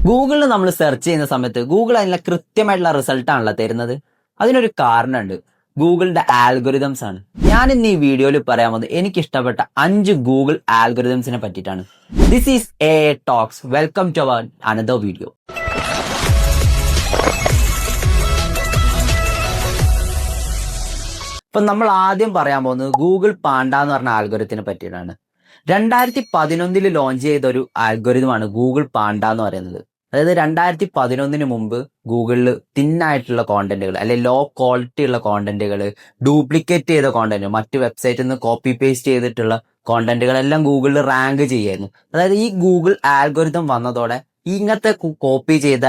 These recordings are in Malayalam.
ഗൂഗിളിൽ നമ്മൾ സെർച്ച് ചെയ്യുന്ന സമയത്ത് ഗൂഗിൾ അതിനുള്ള കൃത്യമായിട്ടുള്ള റിസൾട്ടാണല്ലോ തരുന്നത്. അതിനൊരു കാരണമുണ്ട്. ഗൂഗിളിന്റെ ആൽഗോരിതംസ് ആണ്. ഞാൻ ഇന്ന് ഈ വീഡിയോയിൽ പറയാൻ പോകുന്നത് എനിക്ക് ഇഷ്ടപ്പെട്ട 5 ഗൂഗിൾ ആൽഗോരിതംസിനെ പറ്റിയിട്ടാണ്. This is a talks. Welcome to our another video. ഇപ്പൊ നമ്മൾ ആദ്യം പറയാൻ പോകുന്നത് ഗൂഗിൾ പാണ്ട എന്ന് പറഞ്ഞ ആൽഗോരിതത്തിനെ പറ്റിയിട്ടാണ്. 2011 ലോഞ്ച് ചെയ്ത ഒരു ആൽഗോരിതമാണ് ഗൂഗിൾ പാണ്ട എന്ന് പറയുന്നത്. അതായത് 2011 മുമ്പ് ഗൂഗിളിൽ തിന്നായിട്ടുള്ള കോണ്ടന്റുകൾ അല്ലെങ്കിൽ ലോ ക്വാളിറ്റി ഉള്ള കോണ്ടന്റുകൾ, ഡ്യൂപ്ലിക്കേറ്റ് ചെയ്ത കോണ്ടന്റ്, മറ്റ് വെബ്സൈറ്റിൽ നിന്ന് കോപ്പി പേസ്റ്റ് ചെയ്തിട്ടുള്ള കോണ്ടന്റുകളെല്ലാം ഗൂഗിളിൽ റാങ്ക് ചെയ്യായിരുന്നു. അതായത് ഈ ഗൂഗിൾ ആൽഗോരിതം വന്നതോടെ ഇങ്ങനത്തെ കോപ്പി ചെയ്ത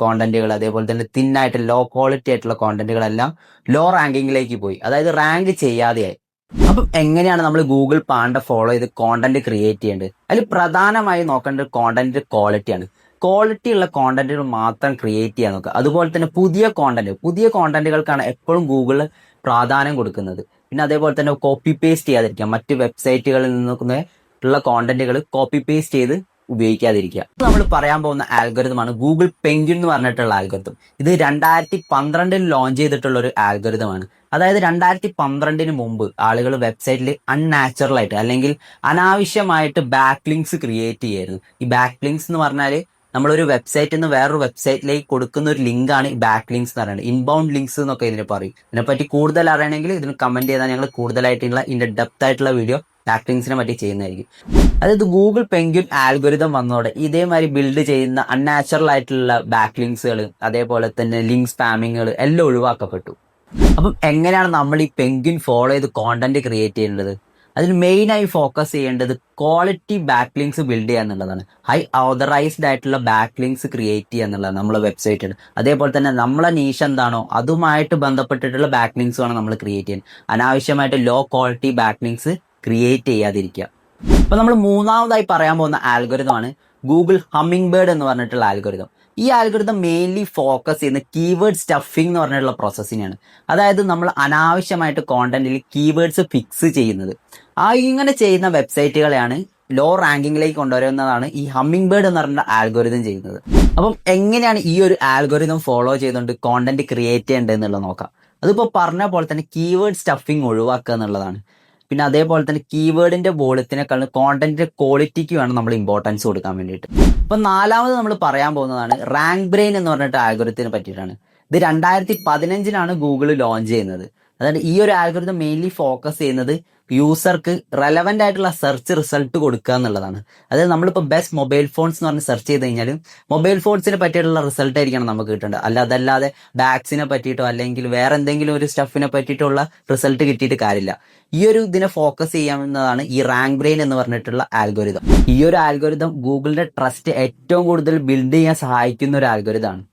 കോണ്ടന്റുകൾ, അതേപോലെ തന്നെ തിന്നായിട്ട് ലോ ക്വാളിറ്റി ആയിട്ടുള്ള കോണ്ടന്റുകളെല്ലാം ലോ റാങ്കിങ്ങിലേക്ക് പോയി. അതായത് റാങ്ക് ചെയ്യാതെയായി. അപ്പം എങ്ങനെയാണ് നമ്മൾ ഗൂഗിൾ പാണ്ട ഫോളോ ചെയ്ത് കോണ്ടന്റ് ക്രിയേറ്റ് ചെയ്യേണ്ടത്? അതിൽ പ്രധാനമായി നോക്കേണ്ടത് കോണ്ടന്റ് ക്വാളിറ്റിയാണ്. ക്വാളിറ്റി ഉള്ള കോണ്ടന്റുകൾ മാത്രം ക്രിയേറ്റ് ചെയ്യാൻ നോക്കുക. അതുപോലെ തന്നെ പുതിയ കോണ്ടന്റുകൾക്കാണ് എപ്പോഴും ഗൂഗിൾ പ്രാധാന്യം കൊടുക്കുന്നത്. പിന്നെ അതേപോലെ തന്നെ കോപ്പി പേസ്റ്റ് ചെയ്യാതിരിക്കുക. മറ്റ് വെബ്സൈറ്റുകളിൽ നിന്നുള്ള കോണ്ടന്റുകൾ കോപ്പി പേസ്റ്റ് ചെയ്ത് ഉപയോഗിക്കാതിരിക്കുക. നമ്മൾ പറയാൻ പോകുന്ന ആൽഗോരിതമാണ് ഗൂഗിൾ പെൻഗ്വിൻ എന്ന് പറഞ്ഞിട്ടുള്ള ആൽഗോരിതം. ഇത് 2012 ലോഞ്ച് ചെയ്തിട്ടുള്ള ഒരു ആൽഗോരിതമാണ്. അതായത് 2012 മുമ്പ് ആളുകൾ വെബ്സൈറ്റിൽ അൺനാച്ചുറൽ ആയിട്ട് അല്ലെങ്കിൽ അനാവശ്യമായിട്ട് ബാക്ക് ലിങ്ക്സ് ക്രിയേറ്റ് ചെയ്യായിരുന്നു. ഈ ബാക്ക് ലിങ്ക്സ് എന്ന് പറഞ്ഞാൽ നമ്മളൊരു വെബ്സൈറ്റിൽ നിന്ന് വേറൊരു വെബ്സൈറ്റിലേക്ക് കൊടുക്കുന്ന ഒരു ലിങ്ക് ആണ് ബാക്ക് ലിങ്ക്സ് എന്ന് പറയുന്നത്. ഇൻബൗണ്ട് ലിങ്ക്സ് എന്നൊക്കെ ഇതിനെ പറയും. ഇതിനെപ്പറ്റി കൂടുതൽ അറിയണമെങ്കിൽ ഇതിന് കമന്റ് ചെയ്താൽ ഞങ്ങൾ കൂടുതലായിട്ടുള്ള ഇതിന്റെ ഡെപ്ത് ആയിട്ടുള്ള വീഡിയോ ബാക്ക് ലിങ്ക്സിനെ പറ്റി ചെയ്യുന്നതായിരിക്കും. അതായത് ഗൂഗിൾ പെൻഗ്വിൻ ആൽഗോരിതം വന്നതോടെ ഇതേമാതിരി ബിൽഡ് ചെയ്യുന്ന അൺനാച്ചുറൽ ആയിട്ടുള്ള ബാക്ക് ലിങ്ക്സുകൾ, അതേപോലെ തന്നെ ലിങ്ക് സ്പാമിങ്ങുകൾ എല്ലാം ഒഴിവാക്കപ്പെട്ടു. അപ്പം എങ്ങനെയാണ് നമ്മൾ ഈ പെൻഗ്വിൻ ഫോളോ ചെയ്ത് കോണ്ടന്റ് ക്രിയേറ്റ് ചെയ്യേണ്ടത്? അതിൽ മെയിനായി ഫോക്കസ് ചെയ്യേണ്ടത് ക്വാളിറ്റി ബാക്ക് ലിങ്ക്സ് ബിൽഡ് ചെയ്യുക എന്നുള്ളതാണ്. ഹൈ ഓതറൈസ്ഡ് ആയിട്ടുള്ള ബാക്ക് ലിങ്ക്സ് ക്രിയേറ്റ് ചെയ്യുക എന്നുള്ളതാണ് നമ്മളെ വെബ്സൈറ്റിൽ. അതേപോലെ തന്നെ നമ്മളെ നീഷ് എന്താണോ അതുമായിട്ട് ബന്ധപ്പെട്ടിട്ടുള്ള ബാക്ക് ലിങ്ക്സ് വേണം നമ്മൾ ക്രിയേറ്റ് ചെയ്യാൻ. അനാവശ്യമായിട്ട് low quality back links create ചെയ്യാതിരിക്കുക. അപ്പൊ നമ്മൾ മൂന്നാമതായി പറയാൻ പോകുന്ന ആൽഗോരിതമാണ് ഗൂഗിൾ ഹമ്മിങ് ബേർഡ് എന്ന് പറഞ്ഞിട്ടുള്ള ആൽഗോരിതം. ഈ ആൽഗോരിതം മെയിൻലി ഫോക്കസ് ചെയ്യുന്ന കീവേഡ് സ്റ്റഫിംഗ് എന്ന് പറഞ്ഞിട്ടുള്ള പ്രോസസ്സിനെയാണ്. അതായത് നമ്മൾ അനാവശ്യമായിട്ട് കോണ്ടന്റിൽ കീവേഡ്സ് ഫിക്സ് ചെയ്യുന്നത്. ഇങ്ങനെ ചെയ്യുന്ന വെബ്സൈറ്റുകളെയാണ് ലോ റാങ്കിങ്ങിലേക്ക് കൊണ്ടുവരുന്നതാണ് ഈ ഹമ്മിങ് ബേർഡ് എന്ന് പറഞ്ഞ ആൽഗോരിതം ചെയ്യുന്നത്. അപ്പം എങ്ങനെയാണ് ഈ ഒരു ആൽഗോരിതം ഫോളോ ചെയ്തുകൊണ്ട് കോണ്ടന്റ് ക്രിയേറ്റ് ചെയ്യേണ്ടത് എന്നുള്ളത് നോക്കാം. അതിപ്പോൾ പറഞ്ഞ പോലെ തന്നെ കീവേഡ് സ്റ്റഫിംഗ് ഒഴിവാക്കുക എന്നുള്ളതാണ്. പിന്നെ അതേപോലെ തന്നെ കീവേഡിന്റെ വോളിയത്തിനേക്കാളും കോണ്ടന്റിന്റെ ക്വാളിറ്റിക്ക് വേണം നമ്മൾ ഇമ്പോർട്ടൻസ് കൊടുക്കാൻ വേണ്ടിയിട്ട്. അപ്പൊ നാലാമത് നമ്മൾ പറയാൻ പോകുന്നതാണ് റാങ്ക് ബ്രെയിൻ എന്ന് പറഞ്ഞിട്ട് ആൽഗോരിതത്തിനെ പറ്റിയിട്ടാണ്. ഇത് 2015 ഗൂഗിൾ ലോഞ്ച് ചെയ്യുന്നത്. അതായത് ഈ ഒരു ആൽഗോരിതം മെയിൻലി ഫോക്കസ് ചെയ്യുന്നത് യൂസർക്ക് റെലവെന്റ് ആയിട്ടുള്ള സെർച്ച് റിസൾട്ട് കൊടുക്കുക എന്നുള്ളതാണ്. അതായത് നമ്മളിപ്പോൾ ബെസ്റ്റ് മൊബൈൽ ഫോൺസ് എന്ന് പറഞ്ഞ് സെർച്ച് ചെയ്ത് കഴിഞ്ഞാൽ മൊബൈൽ ഫോൺസിനെ പറ്റിയിട്ടുള്ള റിസൾട്ട് ആയിരിക്കണം നമുക്ക് കിട്ടേണ്ടത്. അതല്ലാതെ ബാഗ്സിനെ പറ്റിയിട്ടോ അല്ലെങ്കിൽ വേറെ എന്തെങ്കിലും ഒരു സ്റ്റഫിനെ പറ്റിയിട്ടുള്ള റിസൾട്ട് കിട്ടിയിട്ട് കാര്യമില്ല. ഈ ഒരു ഇതിനെ ഫോക്കസ് ചെയ്യാവുന്നതാണ് ഈ റാങ്ക് ബ്രെയിൻ എന്ന് പറഞ്ഞിട്ടുള്ള ആൽഗോരിതം. ഈ ഒരു ആൽഗോരിതം ഗൂഗിളിന്റെ ട്രസ്റ്റ് ഏറ്റവും കൂടുതൽ ബിൽഡ് ചെയ്യാൻ സഹായിക്കുന്ന ഒരു ആൽഗോരിതമാണ്.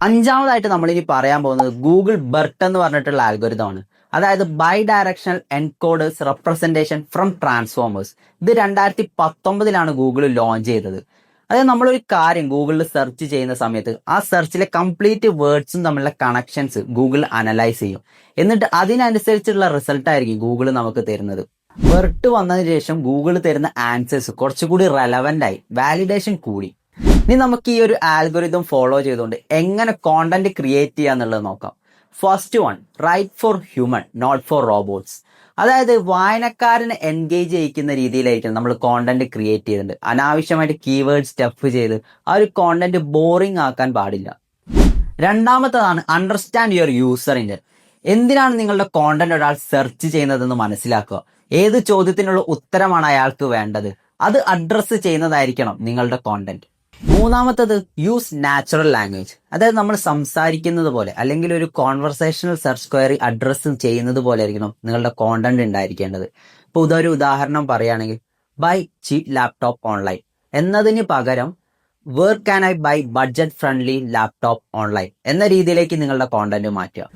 അഞ്ചാമതായിട്ട് നമ്മളിനി പറയാൻ പോകുന്നത് ഗൂഗിൾ ബെർട്ട് എന്ന് പറഞ്ഞിട്ടുള്ള ആൽഗോരിതമാണ്. അതായത് bidirectional encoders representation from transformers. ഇത് 2019 ഗൂഗിൾ ലോഞ്ച് ചെയ്തത്. അതായത് നമ്മളൊരു കാര്യം ഗൂഗിളിൽ സെർച്ച് ചെയ്യുന്ന സമയത്ത് ആ സെർച്ചിലെ കംപ്ലീറ്റ് വേർഡ്സും തമ്മിലുള്ള കണക്ഷൻസ് ഗൂഗിൾ അനലൈസ് ചെയ്യും. എന്നിട്ട് അതിനനുസരിച്ചുള്ള റിസൾട്ട് ആയിരിക്കും ഗൂഗിൾ നമുക്ക് തരുന്നത്. ബെർട്ട് വന്നതിന് ശേഷം ഗൂഗിൾ തരുന്ന ആൻസേഴ്സ് കുറച്ചുകൂടി റെലവന്റ് ആയി, വാലിഡേഷൻ കൂടി. ഇനി നമുക്ക് ഈ ഒരു ആൽഗോരിതം ഫോളോ ചെയ്തുകൊണ്ട് എങ്ങനെ കോണ്ടന്റ് ക്രിയേറ്റ് ചെയ്യാന്നുള്ളത് നോക്കാം. First one, write for human not for robots. അതായത് വായനക്കാരനെ എൻഗേജ് ചെയ്യിക്കുന്ന രീതിയിലായിരിക്കും നമ്മൾ കോണ്ടന്റ് ക്രിയേറ്റ് ചെയ്തിട്ടുണ്ട്. അനാവശ്യമായിട്ട് കീവേഡ് സ്റ്റഫ് ചെയ്ത് ആ ഒരു കോണ്ടന്റ് ബോറിംഗ് ആക്കാൻ പാടില്ല. രണ്ടാമത്തതാണ് അണ്ടർസ്റ്റാൻഡ് യുവർ യൂസറിന്റെ. എന്തിനാണ് നിങ്ങളുടെ കോണ്ടന്റ് ഒരാൾ സെർച്ച് ചെയ്യുന്നതെന്ന് മനസ്സിലാക്കുക. ഏത് ചോദ്യത്തിനുള്ള ഉത്തരമാണ് അയാൾക്ക് വേണ്ടത്, അത് അഡ്രസ്സ് ചെയ്യുന്നതായിരിക്കണം നിങ്ങളുടെ കോണ്ടന്റ്. മൂന്നാമത്തത് യൂസ് നാച്ചുറൽ ലാംഗ്വേജ്. അതായത് നമ്മൾ സംസാരിക്കുന്നത് പോലെ അല്ലെങ്കിൽ ഒരു കോൺവെർസേഷണൽ സെർച്ച് ക്വയറി അഡ്രസ്സ് ചെയ്യുന്നത് പോലെ ആയിരിക്കണം നിങ്ങളുടെ കോണ്ടന്റ് ഉണ്ടായിരിക്കേണ്ടത്. ഇപ്പോൾ ഒരു ഉദാഹരണം പറയുകയാണെങ്കിൽ ബൈ ചീപ്പ് ലാപ്ടോപ്പ് ഓൺലൈൻ എന്നതിന് പകരം where can I buy budget friendly laptop online എന്ന രീതിയിലേക്ക് നിങ്ങളുടെ കോണ്ടന്റ് മാറ്റുക.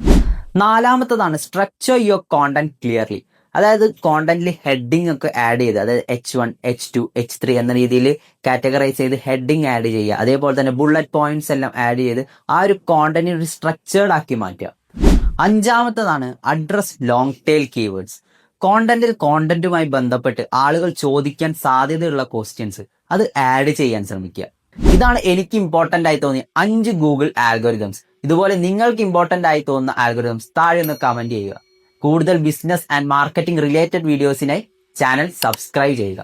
നാലാമത്തതാണ് സ്ട്രക്ചർ യുവർ കോണ്ടന്റ് ക്ലിയർലി. അതായത് കോണ്ടന്റിൽ ഹെഡിങ് ഒക്കെ ആഡ് ചെയ്ത്, അതായത് H1, H2, H3 എന്ന രീതിയിൽ കാറ്റഗറൈസ് ചെയ്ത് ഹെഡിങ് ആഡ് ചെയ്യുക. അതേപോലെ തന്നെ ബുള്ളറ്റ് പോയിന്റ്സ് എല്ലാം ആഡ് ചെയ്ത് ആ ഒരു കോണ്ടന്റിനെ ഒരു സ്ട്രക്ചേർഡ് ആക്കി മാറ്റുക. അഞ്ചാമത്തതാണ് അഡ്രസ് ലോങ് ടെയിൽ കീവേഡ്സ്. കോണ്ടന്റുമായി ബന്ധപ്പെട്ട് ആളുകൾ ചോദിക്കാൻ സാധ്യതയുള്ള ക്വസ്റ്റ്യൻസ് അത് ആഡ് ചെയ്യാൻ ശ്രമിക്കുക. ഇതാണ് എനിക്ക് ഇമ്പോർട്ടന്റ് ആയി തോന്നിയ 5 ഗൂഗിൾ ആൽഗോരിതംസ്. ഇതുപോലെ നിങ്ങൾക്ക് ഇമ്പോർട്ടന്റ് ആയി തോന്നുന്ന ആൽഗോരിതംസ് താഴെ ഒന്ന് കമന്റ് ചെയ്യുക. കൂടുതൽ ബിസിനസ് ആൻഡ് മാർക്കറ്റിംഗ് റിലേറ്റഡ് വീഡിയോസിനായി ചാനൽ സബ്സ്ക്രൈബ് ചെയ്യുക.